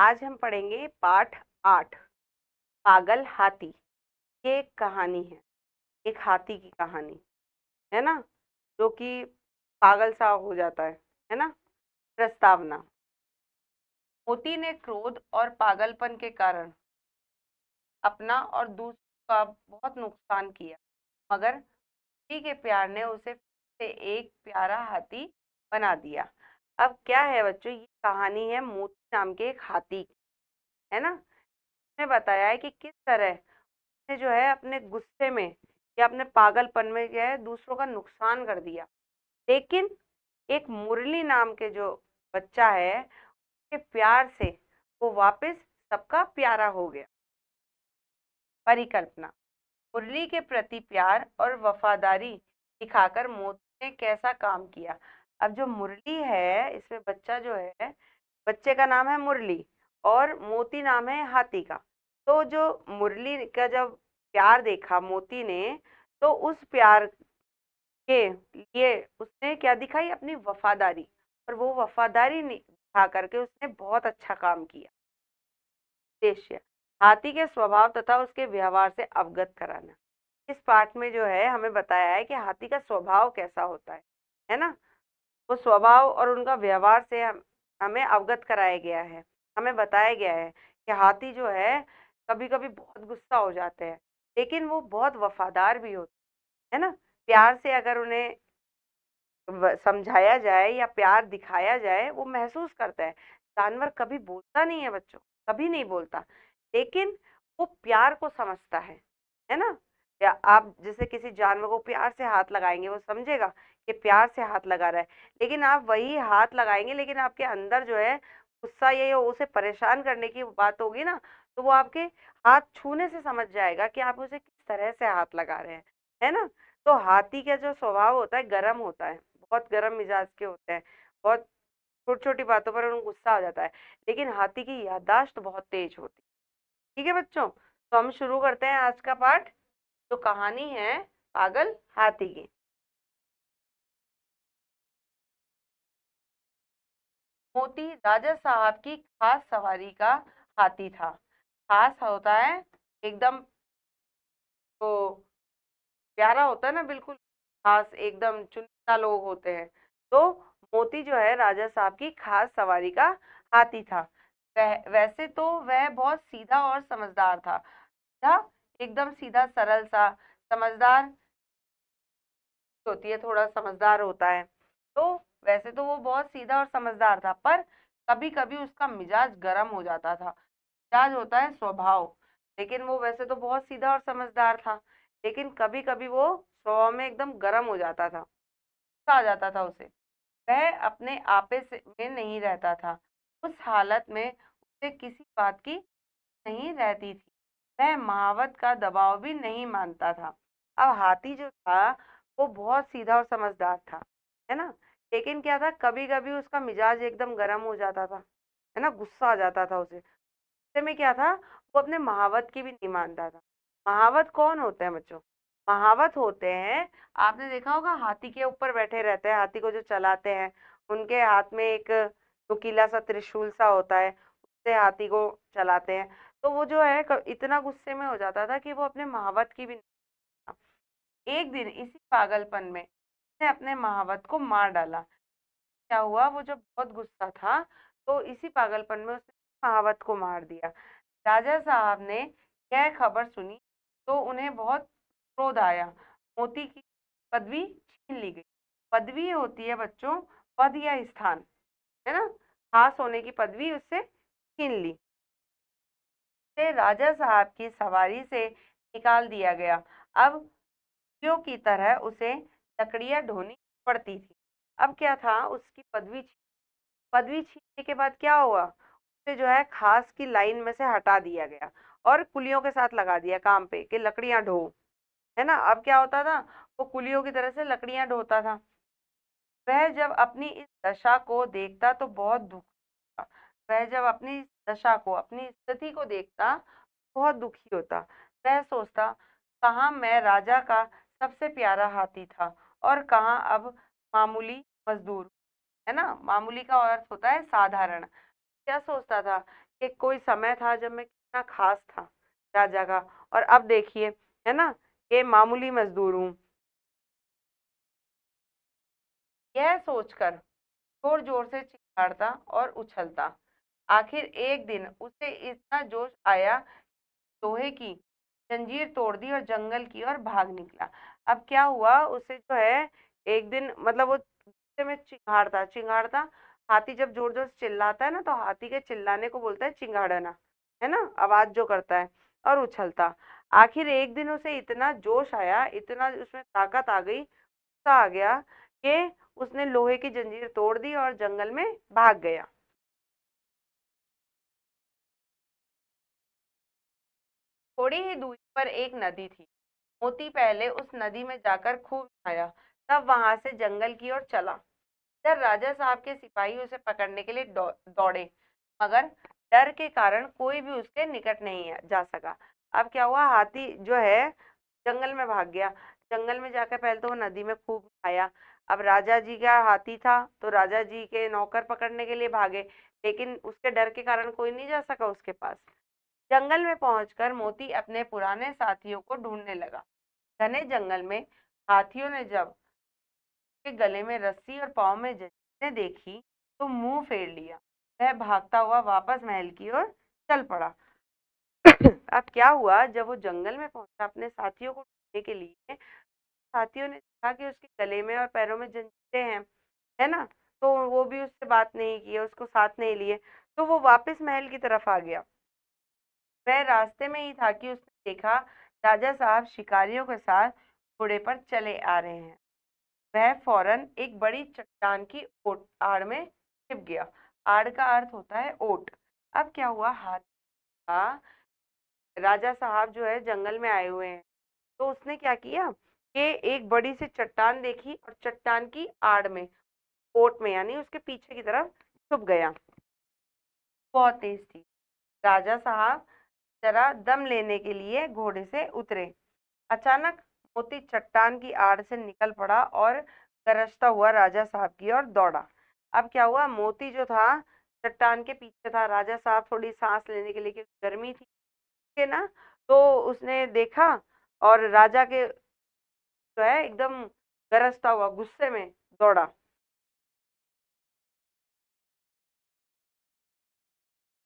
आज हम पढ़ेंगे पाठ 8 पागल हाथी। ये एक कहानी है, एक हाथी की कहानी है ना, जो कि पागल सा हो जाता है ना। प्रस्तावना। मोती ने क्रोध और पागलपन के कारण अपना और दूसरों का बहुत नुकसान किया, मगर मोती के प्यार ने उसे फिर से एक प्यारा हाथी बना दिया। अब क्या है बच्चों, ये कहानी है मोती नाम के एक हाथी की, है ना। इसमें बताया है कि किस तरह उसने जो है अपने गुस्से में या अपने पागलपन में जो है दूसरों का नुकसान कर दिया, लेकिन एक मुरली नाम के जो बच्चा है उसके प्यार से वो वापस सबका प्यारा हो गया। परिकल्पना। मुरली के प्रति प्यार और वफादारी दिखाकर मोती ने कैसा काम किया। अब जो मुरली है, इसमें बच्चा जो है, बच्चे का नाम है मुरली और मोती नाम है हाथी का। तो जो मुरली का जब प्यार देखा मोती ने, तो उस प्यार के लिए उसने क्या दिखाई, अपनी वफादारी। और वो वफादारी दिखा करके उसने बहुत अच्छा काम किया। उद्देश्य। हाथी के स्वभाव तथा उसके व्यवहार से अवगत कराना। इस पाठ में जो है हमें बताया है कि हाथी का स्वभाव कैसा होता है ना। वो स्वभाव और उनका व्यवहार से हमें अवगत कराया गया है। हमें बताया गया है कि हाथी जो है कभी कभी बहुत गुस्सा हो जाते हैं, लेकिन वो बहुत वफादार भी होते हैं ना। प्यार से अगर उन्हें समझाया जाए या प्यार दिखाया जाए, वो महसूस करता है। जानवर कभी बोलता नहीं है बच्चों, कभी नहीं बोलता, लेकिन वो प्यार को समझता है ना। या आप जैसे किसी जानवर को प्यार से हाथ लगाएंगे, वो समझेगा कि प्यार से हाथ लगा रहा है। लेकिन आप वही हाथ लगाएंगे, लेकिन आपके अंदर जो है गुस्सा या उसे परेशान करने की बात होगी ना, तो वो आपके हाथ छूने से समझ जाएगा कि आप उसे किस तरह से हाथ लगा रहे हैं, है ना। तो हाथी का जो स्वभाव होता है गर्म होता है, बहुत गर्म मिजाज के होते हैं, बहुत छोटी छोटी बातों पर उनको गुस्सा आ जाता है। लेकिन हाथी की याददाश्त बहुत तेज होती है। ठीक है बच्चों, तो हम शुरू करते हैं आज का पाठ, जो कहानी है पागल हाथी की। मोती राजा साहब की खास सवारी का हाथी था। खास होता है एकदम, तो प्यारा होता है ना, बिल्कुल खास, एकदम चुनिंदा लोग होते हैं। तो मोती जो है राजा साहब की खास सवारी का हाथी था। वैसे तो वह बहुत सीधा और समझदार था। सीधा, एकदम सीधा सरल सा, समझदार होती है, थोड़ा समझदार होता है। तो वैसे तो वो बहुत सीधा और समझदार था, पर कभी कभी उसका मिजाज गर्म हो जाता था। मिजाज होता है स्वभाव, लेकिन वो वैसे तो बहुत सीधा और समझदार था, लेकिन कभी कभी वो स्वभाव में एकदम गर्म हो जाता था, गुस्सा आ जाता था उसे। वह अपने आपे में नहीं रहता था। उस हालत में उसे किसी बात की नहीं रहती थी। वह महावत का दबाव भी नहीं मानता था। अब हाथी जो था वो बहुत सीधा और समझदार था, है ना। लेकिन क्या था, कभी कभी उसका मिजाज एकदम गर्म हो जाता था, है ना, गुस्सा आ जाता था उसे। गुस्से में क्या था, वो अपने महावत की भी नहीं मानता था। महावत कौन होते हैं बच्चों? महावत होते हैं, आपने देखा होगा, हाथी के ऊपर बैठे रहते हैं, हाथी को जो चलाते हैं, उनके हाथ में एक नुकीला सा त्रिशूल सा होता है, उससे हाथी को चलाते हैं। तो वो जो है इतना गुस्से में हो जाता था कि वो अपने महावत की भी नहीं मानता। एक दिन इसी पागलपन में उसने अपने महावत को मार डाला। क्या हुआ, वो जब बहुत गुस्सा था, तो इसी पागलपन में उसने महावत को मार दिया। राजा साहब ने यह खबर सुनी तो उन्हें बहुत क्रोध आया। मोती की पदवी छीन ली गई। पदवी होती है बच्चों पद या स्थान, है ना, खास होने की पदवी उससे छीन ली। उसे राजा साहब की सवारी से निकाल दिया गया। अब क्यों की तरह उसे लकड़ियां ढोनी पड़ती थी। अब क्या था, उसकी पदवी छीनने के बाद क्या हुआ, उसे जो है खास की लाइन में से हटा दिया गया और कुलियों के साथ लगा दिया काम पे कि लकड़ियां ढो, है ना। अब क्या होता था, वो कुलियों की तरह से लकड़ियां ढोता था। वह जब अपनी इस दशा को देखता तो बहुत दुख होता। वह जब अपनी इस दशा को, अपनी स्थिति को देखता, बहुत दुखी होता। वह सोचता, कहाँ मैं राजा का सबसे प्यारा हाथी था और कहाँ अब मामूली मजदूर, है ना। मामूली का अर्थ होता है साधारण। क्या सोचता था कि कोई समय था जब मैं कितना खास था राजा का, और अब देखिए, है ना, कि मामूली मजदूर हूँ। यह सोचकर जोर जोर से चिल्लाता और उछलता। आखिर एक दिन उसे इतना जोश आया, लोहे की जंजीर तोड़ दी और जंगल की ओर भाग निकला। अब क्या हुआ, उसे जो है एक दिन, मतलब वो गुस्से में चिंगाड़ता चिंगाड़ता, हाथी जब जोर जोर से चिल्लाता है ना, तो हाथी के चिल्लाने को बोलता है चिंगाड़ना, है ना, आवाज जो करता है, और उछलता। आखिर एक दिन उसे इतना जोश आया, इतना उसमें ताकत आ गई, गुस्सा आ गया, कि उसने लोहे की जंजीर तोड़ दी और जंगल में भाग गया। थोड़ी ही दूरी पर एक नदी थी। मोती पहले उस नदी में जाकर खूब नहाया, तब वहां से जंगल की ओर चला। इधर राजा साहब के सिपाही उसे पकड़ने के लिए दौड़े, मगर डर के कारण कोई भी उसके निकट नहीं जा सका। अब क्या हुआ, हाथी जो है जंगल में भाग गया। जंगल में जाकर पहले तो वो नदी में खूब नहाया। अब राजा जी का हाथी था, तो राजा जी के नौकर पकड़ने के लिए भागे, लेकिन उसके डर के कारण कोई नहीं जा सका उसके पास। जंगल में पहुंचकर मोती अपने पुराने साथियों को ढूंढने लगा। घने जंगल में हाथियों ने जब के गले में रस्सी और पाँव में जंजीरें देखी, तो मुंह फेर लिया। वह भागता हुआ वापस महल की ओर चल पड़ा। अब क्या हुआ, जब वो जंगल में पहुंचा अपने साथियों को ढूंढने के लिए, साथियों ने देखा कि उसके गले में और पैरों में जंजीरें हैं, है ना, तो वो भी उससे बात नहीं की, उसको साथ नहीं लिए, तो वो वापस महल की तरफ आ गया। वह रास्ते में ही था कि उसने देखा राजा साहब शिकारियों के साथ घोड़े पर चले आ रहे हैं। वह फौरन एक बड़ी चट्टान की आड़ में छिप गया। आड़ का अर्थ होता है ओट। अब क्या हुआ, हाथी का राजा साहब जो है जंगल में आए हुए हैं, तो उसने क्या किया कि एक बड़ी सी चट्टान देखी और चट्टान की आड़ में, ओट में, यानी उसके पीछे की तरफ छुप गया। बहुत तेज थी। राजा साहब जरा दम लेने के लिए घोड़े से उतरे। अचानक मोती चट्टान की आड़ से निकल पड़ा और गरजता हुआ राजा साहब की ओर दौड़ा। अब क्या हुआ, मोती जो था चट्टान के पीछे था। राजा साहब थोड़ी सांस लेने के लिए, क्योंकि गर्मी थी के ना, तो उसने देखा, और राजा के जो है एकदम गरजता हुआ गुस्से में दौड़ा।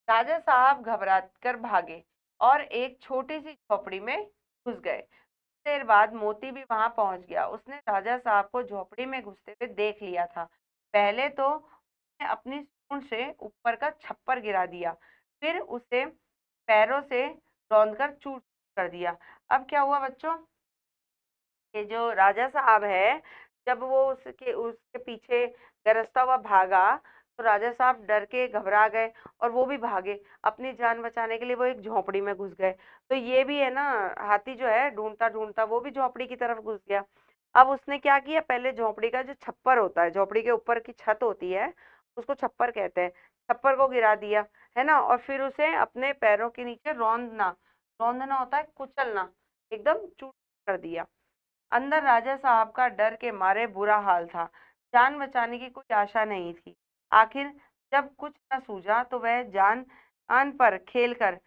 राजा साहब घबरा कर भागे और एक छोटी सी झोपड़ी में घुस गए। देर बाद मोती भी वहां पहुंच गया। उसने राजा साहब को झोपड़ी में घुसते हुए देख लिया था। पहले तो उसने अपनी सूंड से ऊपर का छप्पर गिरा दिया, फिर उसे पैरों से रौंदकर चूर कर दिया। अब क्या हुआ बच्चों, ये जो राजा साहब है, जब वो उसके उसके पीछे गरजता हुआ भागा, तो राजा साहब डर के घबरा गए और वो भी भागे। अपनी जान बचाने के लिए वो एक झोपड़ी में घुस गए। तो ये भी है ना, हाथी जो है ढूंढता ढूंढता वो भी झोपड़ी की तरफ घुस गया। अब उसने क्या किया, पहले झोपड़ी का जो छप्पर होता है, झोपड़ी के ऊपर की छत होती है, उसको छप्पर कहते हैं, छप्पर को गिरा दिया, है ना, और फिर उसे अपने पैरों के नीचे रौंदना, रौंदना होता है कुचलना, एकदम चूर कर दिया। अंदर राजा साहब का डर के मारे बुरा हाल था। जान बचाने की कोई आशा नहीं थी। आखिर जब कुछ न सूझा, तो वह जान आन पर खेलकर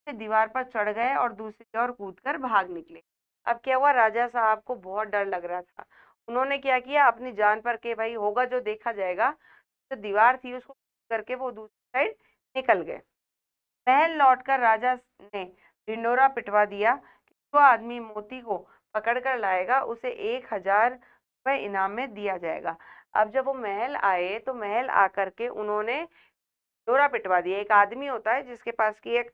दीवार पर चढ़ गए और दूसरी ओर कूदकर भाग निकले। अब क्या हुआ, राजा साहब को बहुत डर लग रहा था। उन्होंने क्या किया, अपनी जान पर के भाई होगा जो देखा जाएगा, तो दीवार थी उसको करके वो दूसरी साइड निकल गए। महल लौटकर राजा ने ढिंडोरा पिटवा दिया कि जो आदमी मोती को पकड़ कर लाएगा उसे 1,000 रुपये इनाम में दिया जाएगा। अब जब वो महल आए, तो महल आकर के उन्होंने ढिंडोरा पिटवा दिया। एक आदमी होता है जिसके पास की एक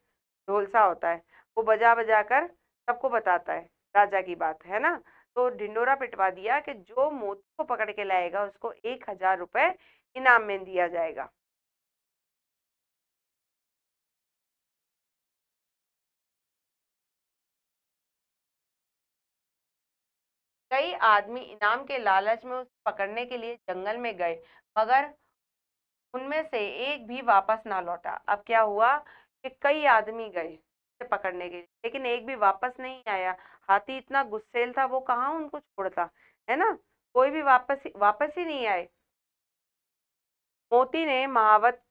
ढोलसा होता है, वो बजा बजा कर सबको बताता है राजा की बात, है ना। तो ढिंडोरा पिटवा दिया कि जो मोती को पकड़ के लाएगा उसको 1,000 रुपये इनाम में दिया जाएगा। कई आदमी इनाम के लालच में उसे पकड़ने के लिए जंगल में गए, मगर उनमें से एक भी वापस ना लौटा। अब क्या हुआ कि कई आदमी गए उसे पकड़ने के लिए, लेकिन एक भी वापस नहीं आया। हाथी इतना गुस्सैल था, वो कहाँ उनको छोड़ता, है ना, कोई भी वापस वापस ही नहीं आए। मोती ने महावत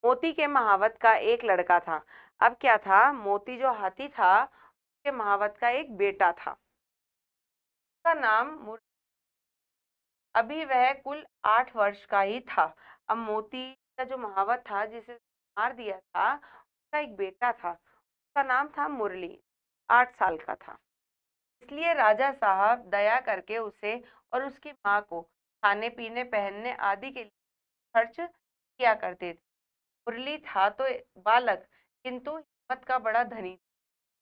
मोती के महावत का एक लड़का था। अब क्या था, मोती जो हाथी था उसके महावत का एक बेटा था, उसका नाम अभी वह कुल 8 वर्ष का ही था। अब मोती का जो महावत था जिसे मार दिया था उसका एक बेटा था, उसका नाम था मुरली, 8 साल का था। इसलिए राजा साहब दया करके उसे और उसकी माँ को खाने पीने पहनने आदि के लिए खर्च किया करते थे। मुरली था तो बालक, किंतु हिम्मत का बड़ा धनी।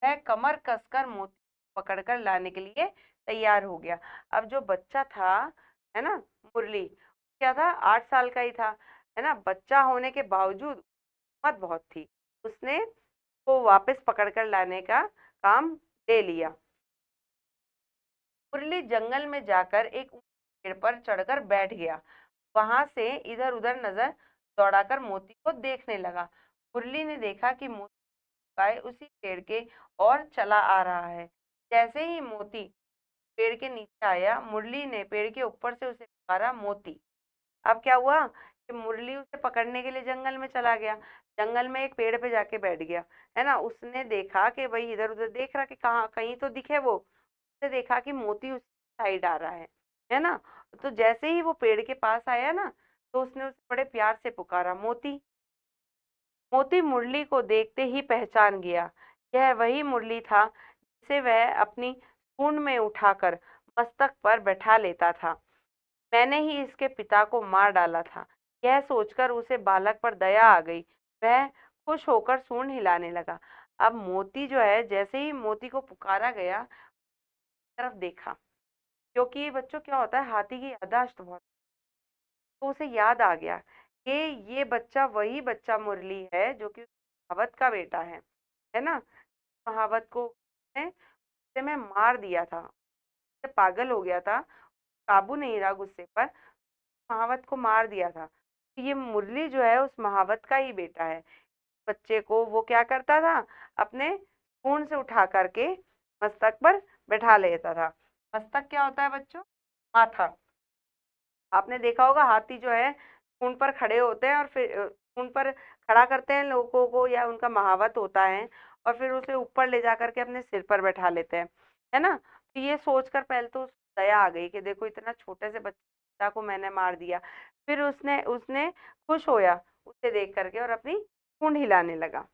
वह कमर कसकर मोती को पकड़कर लाने के लिए तैयार हो गया। अब जो बच्चा था, है ना, मुरली क्या था, 8 साल का ही था, है ना, बच्चा होने के बावजूद हिम्मत बहुत थी। उसने वो वापस पकड़कर लाने का काम ले लिया। मुरली जंगल में जाकर एक ऊंचे पेड़ पर चढ़कर बैठ गया। वहां से इधर उधर नजर दौड़ाकर मोती को देखने लगा। मुरली ने देखा कि मोती गाय उसी पेड़ के और चला आ रहा है। जैसे ही मोती पेड़ के नीचे आया, मुरली ने पेड़ के ऊपर से उसे पुकारा, मोती। अब क्या हुआ कि मुरली उसे पकड़ने के लिए जंगल में चला गया, जंगल में एक पेड़ पे जाके बैठ गया, है ना। उसने देखा कि भाई इधर उधर देख रहा कि कहाँ कहीं तो दिखे वो। उसने देखा कि मोती उस साइड आ रहा है ना। तो जैसे ही वो पेड़ के पास आया ना, तो उसने उसे बड़े प्यार से पुकारा, मोती। मोती मुरली को देखते ही पहचान गया। यह वही मुरली था जिसे वह अपनी सूंड में उठाकर मस्तक पर बैठा लेता था। मैंने ही इसके पिता को मार डाला था। यह सोचकर उसे बालक पर दया आ गई। वह खुश होकर सूंड हिलाने लगा। अब मोती जो है, जैसे ही मोती को पुकारा गया, तरफ देखा, क्योंकि बच्चों क्या होता है, हाथी की याददाश्त बहुत, तो उसे याद आ गया कि ये बच्चा वही बच्चा मुरली है जो कि महावत का बेटा है ना। महावत को उसने गुस्से में मार दिया था, उससे पागल हो गया था, काबू नहीं रहा गुस्से पर, महावत को मार दिया था। ये मुरली जो है उस महावत का ही बेटा है। बच्चे को वो क्या करता था, अपने खून से उठा करके मस्तक पर बैठा लेता था। मस्तक क्या होता है बच्चों, माथा। आपने देखा होगा हाथी जो है ऊंट पर खड़े होते हैं और फिर ऊंट पर खड़ा करते हैं लोगों को, या उनका महावत होता है, और फिर उसे ऊपर ले जा करके अपने सिर पर बैठा लेते हैं, है ना। तो ये सोचकर पहले तो उसको दया आ गई कि देखो इतना छोटे से बच्चा को मैंने मार दिया। फिर उसने उसने खुश होया उसे देख करके और अपनी सूंड हिलाने लगा।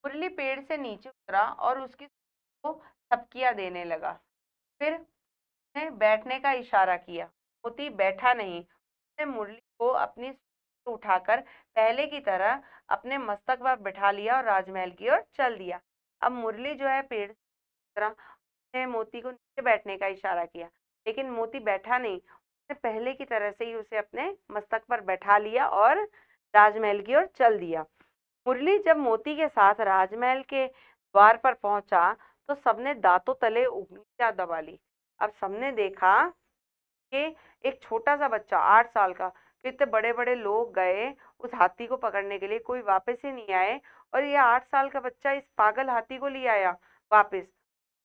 मुरली पेड़ से नीचे उतरा और उसकी सूंड को थपकियां देने लगा। फिर ने बैठने का इशारा किया। मोती बैठा नहीं, उसने मुरली को अपनी सूंड से उठाकर पहले की तरह अपने मस्तक पर बैठा लिया और राजमहल की ओर चल दिया। अब मुरली जो है पेड़ से उतरा, उसने मोती को नीचे बैठने का इशारा किया, लेकिन मोती बैठा नहीं, उसने पहले की तरह से ही उसे अपने मस्तक पर बैठा लिया और राजमहल की ओर चल दिया। मुरली जब मोती के साथ राजमहल के द्वार पर पहुंचा, तो सबने दांतों तले उंगलियां दबा ली। अब सबने देखा कि एक छोटा सा बच्चा 8 साल का, तो इतने बड़े बड़े लोग गए उस हाथी को पकड़ने के लिए, कोई वापस ही नहीं आए, और ये 8 साल का बच्चा इस पागल हाथी को ले आया वापस।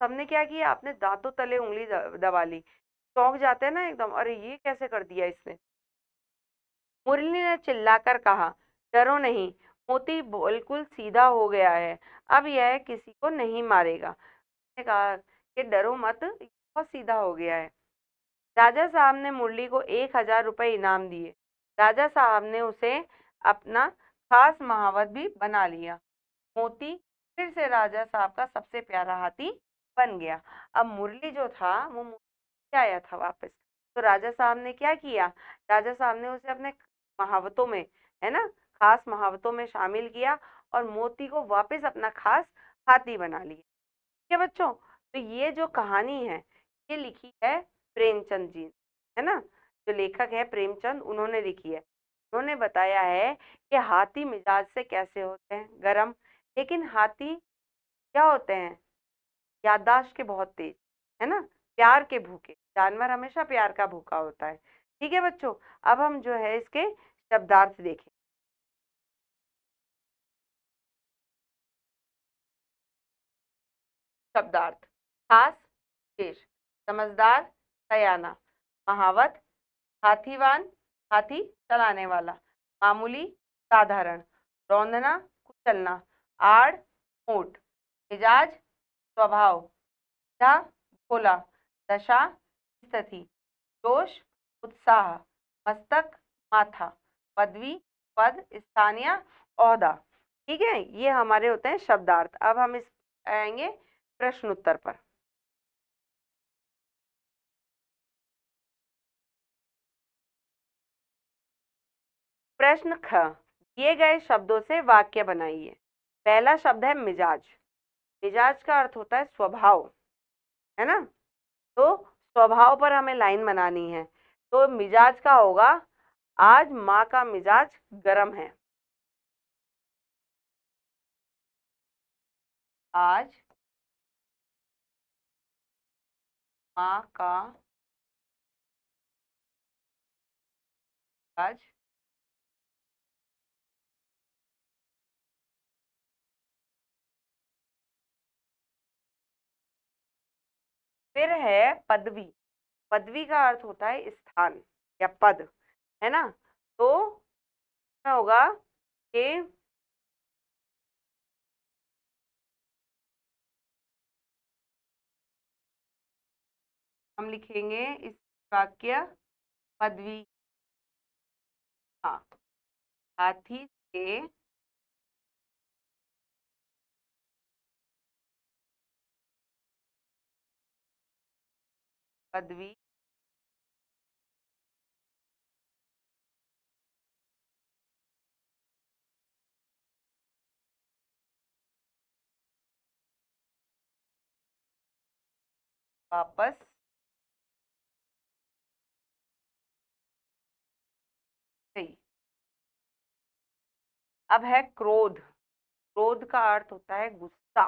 सबने क्या किया, अपने दांतों तले उंगली दबा ली। चौंक जाते हैं ना एकदम, अरे ये कैसे कर दिया इसने। मुरली ने चिल्लाकर कहा, डरो नहीं, मोती बिल्कुल सीधा हो गया है, अब यह किसी को नहीं मारेगा। उसने कहा कि डरो मत, ये बहुत सीधा हो गया है। राजा साहब ने मुरली को 1,000 रुपये इनाम दिए। राजा साहब ने उसे अपना खास महावत भी बना लिया। मोती फिर से राजा साहब का सबसे प्यारा हाथी बन गया। अब मुरली जो था वो मोती आया था वापस, तो राजा साहब ने क्या किया, राजा साहब ने उसे अपने महावतों में, है ना, खास महावतों में शामिल किया और मोती को वापस अपना खास हाथी बना लिया। ठीक है बच्चों, तो ये जो कहानी है ये लिखी है प्रेमचंद जी, है ना। जो लेखक है प्रेमचंद, उन्होंने लिखी है। उन्होंने बताया है कि हाथी मिजाज से कैसे होते हैं, गरम, लेकिन हाथी क्या होते हैं, याददाश्त के बहुत तेज, है ना, प्यार के भूखे। जानवर हमेशा प्यार का भूखा होता है। ठीक है बच्चों, अब हम जो है इसके शब्दार्थ देखें। शब्दार्थ, खास, शेष, समझदार, सयाना, महावत, हाथीवान, हाथी चलाने वाला, मामूली, साधारण, रौंदना, कुचलना, आड़, ऊंट, मिजाज, स्वभाव, धा, भोला, दशा, स्थिति, जोश, उत्साह, मस्तक, माथा, पदवी, पद, स्थानीय, ओहदा। ठीक है, ये हमारे होते हैं शब्दार्थ। अब हम इस आएंगे प्रश्न उत्तर पर। प्रश्न ख, दिए गए शब्दों से वाक्य बनाइए। पहला शब्द है मिजाज। मिजाज का अर्थ होता है स्वभाव, है ना। तो स्वभाव पर हमें लाइन बनानी है। तो मिजाज का होगा, आज माँ का मिजाज गर्म है। आज माँ का मिजाज फिर है पदवी। पदवी का अर्थ होता है स्थान या पद, है ना। तो क्या होगा कि हम लिखेंगे इस वाक्य, पदवी, हाँ, हाथी से पदवी वापस गई। अब है क्रोध। क्रोध का अर्थ होता है गुस्सा,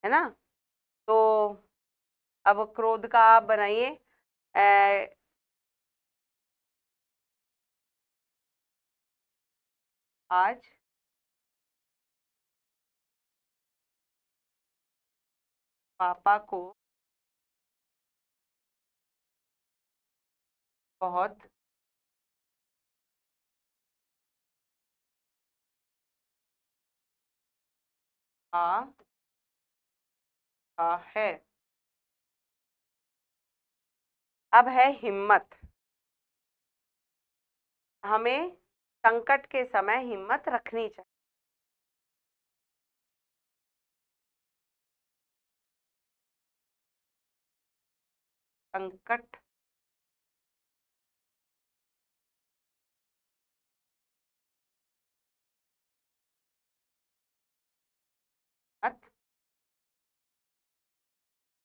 है ना। तो अब क्रोध का आप बनाइए। आज पापा को बहुत आ है। अब है हिम्मत। हमें संकट के समय हिम्मत रखनी चाहिए। संकट मत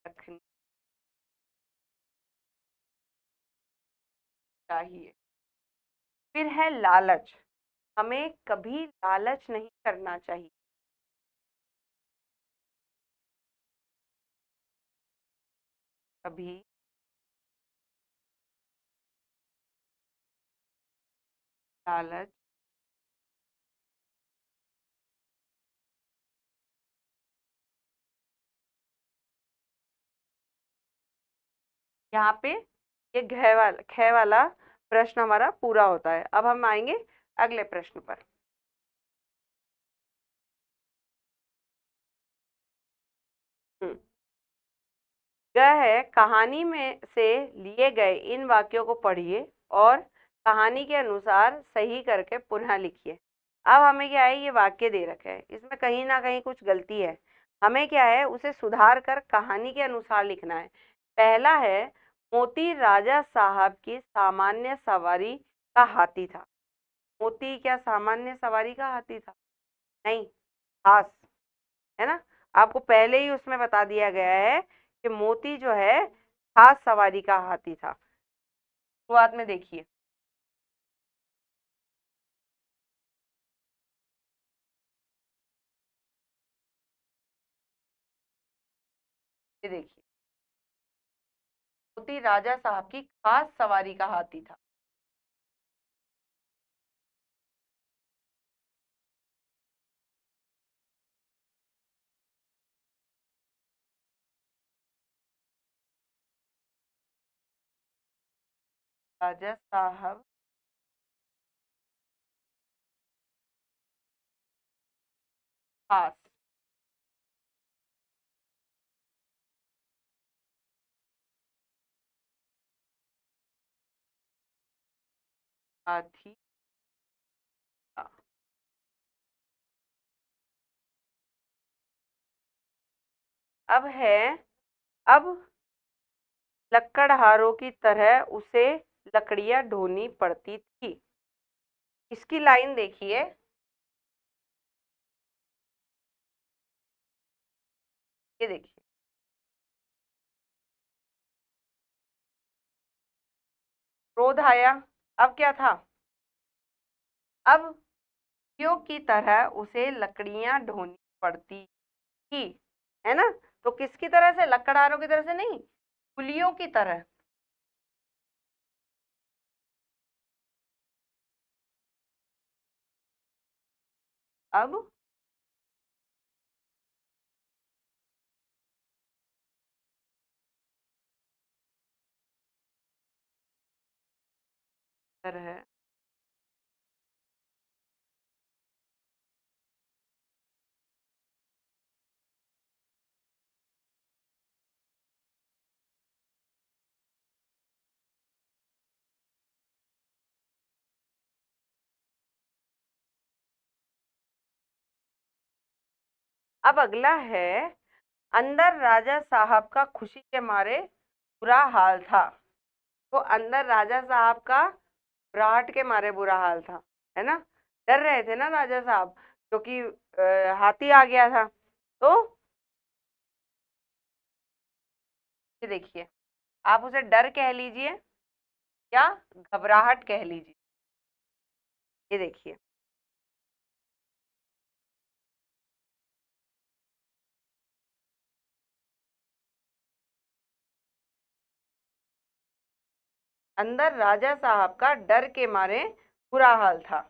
रखनी चाहिए। फिर है लालच। हमें कभी लालच नहीं करना चाहिए। कभी लालच यहाँ पे ये ख वाला प्रश्न हमारा पूरा होता है। अब हम आएंगे अगले प्रश्न पर। हम्म, यह है, कहानी में से लिए गए इन वाक्यों को पढ़िए और कहानी के अनुसार सही करके पुनः लिखिए। अब हमें क्या है, ये वाक्य दे रखे हैं, इसमें कहीं ना कहीं कुछ गलती है। हमें क्या है, उसे सुधार कर कहानी के अनुसार लिखना है। पहला है, मोती राजा साहब की सामान्य सवारी का हाथी था। मोती क्या सामान्य सवारी का हाथी था? नहीं, खास, है ना। आपको पहले ही उसमें बता दिया गया है कि मोती जो है खास सवारी का हाथी था। शुरुआत में देखिए, ये देखिए, मोती राजा साहब की खास सवारी का हाथी था। राजा साहब खास हाथी का। अब है, अब लकड़हारों की तरह उसे लकड़ियां ढोनी पड़ती थी। इसकी लाइन देखिए, ये देखिए, क्रोध आया। अब क्या था, अब कुलियों की तरह उसे लकड़ियां ढोनी पड़ती थी, है ना। तो किसकी तरह से, लकड़हारों की तरह से नहीं, कुलियों की तरह। अब तरह अब अगला है, अंदर राजा साहब का खुशी के मारे बुरा हाल था। तो अंदर राजा साहब का घबराहट के मारे बुरा हाल था, है ना। डर रहे थे ना राजा साहब, क्योंकि हाथी आ गया था। तो ये देखिए, आप उसे डर कह लीजिए या घबराहट कह लीजिए। ये देखिए, अंदर राजा साहब का डर के मारे बुरा हाल था।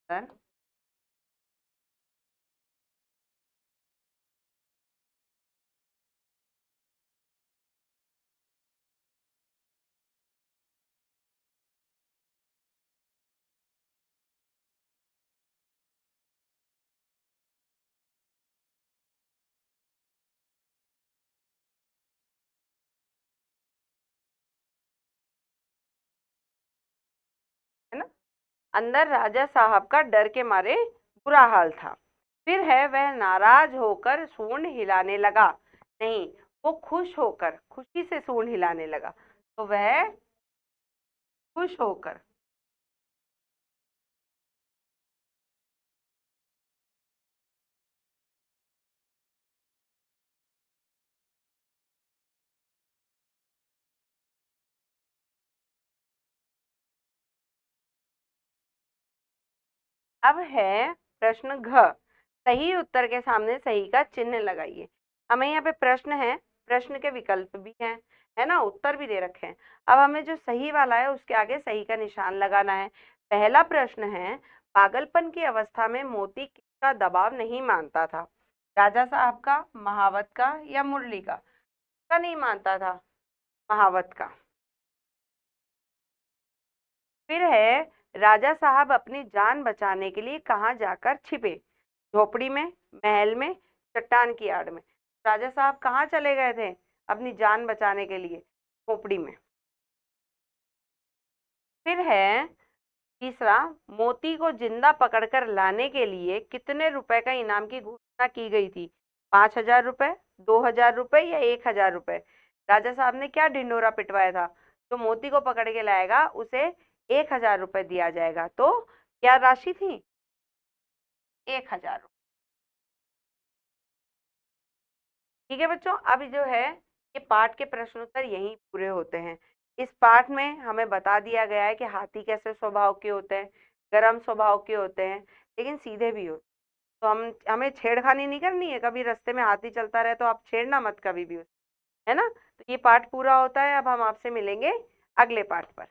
सर, है ना, अंदर राजा साहब का डर के मारे बुरा हाल था। फिर है, वह नाराज होकर सूंड हिलाने लगा। नहीं, वो खुश होकर, खुशी से सूंड हिलाने लगा। तो वह खुश होकर, अब है प्रश्न घ, सही उत्तर के सामने सही का चिन्ह लगाइए। हमें यहाँ पे प्रश्न है, प्रश्न के विकल्प भी हैं, है ना, उत्तर भी दे रखे हैं। अब हमें जो सही वाला है उसके आगे सही का निशान लगाना है। पहला प्रश्न है, पागलपन की अवस्था में मोती किसका दबाव नहीं मानता था। राजा साहब का, महावत का या मुरली का नहीं मानता था, महावत का। फिर है, राजा साहब अपनी जान बचाने के लिए कहाँ जाकर छिपे। झोपड़ी में, महल में, चट्टान की आड़ में। राजा साहब कहाँ चले गए थे अपनी जान बचाने के लिए, झोपड़ी में। फिर है तीसरा, मोती को जिंदा पकड़कर लाने के लिए कितने रुपए का इनाम की घोषणा की गई थी। 5,000 रुपए, 2,000 रुपए या 1,000 रुपए। राजा साहब ने क्या ढिंडोरा पिटवाया था, जो मोती को पकड़ के लाएगा उसे 1,000 रुपए दिया जाएगा। तो क्या राशि थी, 1,000। ठीक है बच्चों, अब जो है ये पाठ के प्रश्न उत्तर यहीं पूरे होते हैं। इस पाठ में हमें बता दिया गया है कि हाथी कैसे स्वभाव के होते हैं, गर्म स्वभाव के होते हैं, लेकिन सीधे भी होते हैं। तो हमें छेड़खानी नहीं करनी है, कभी रास्ते में हाथी चलता रहे तो आप छेड़ना मत कभी भी, है ना। तो ये पाठ पूरा होता है, अब हम आपसे मिलेंगे अगले पाठ पर।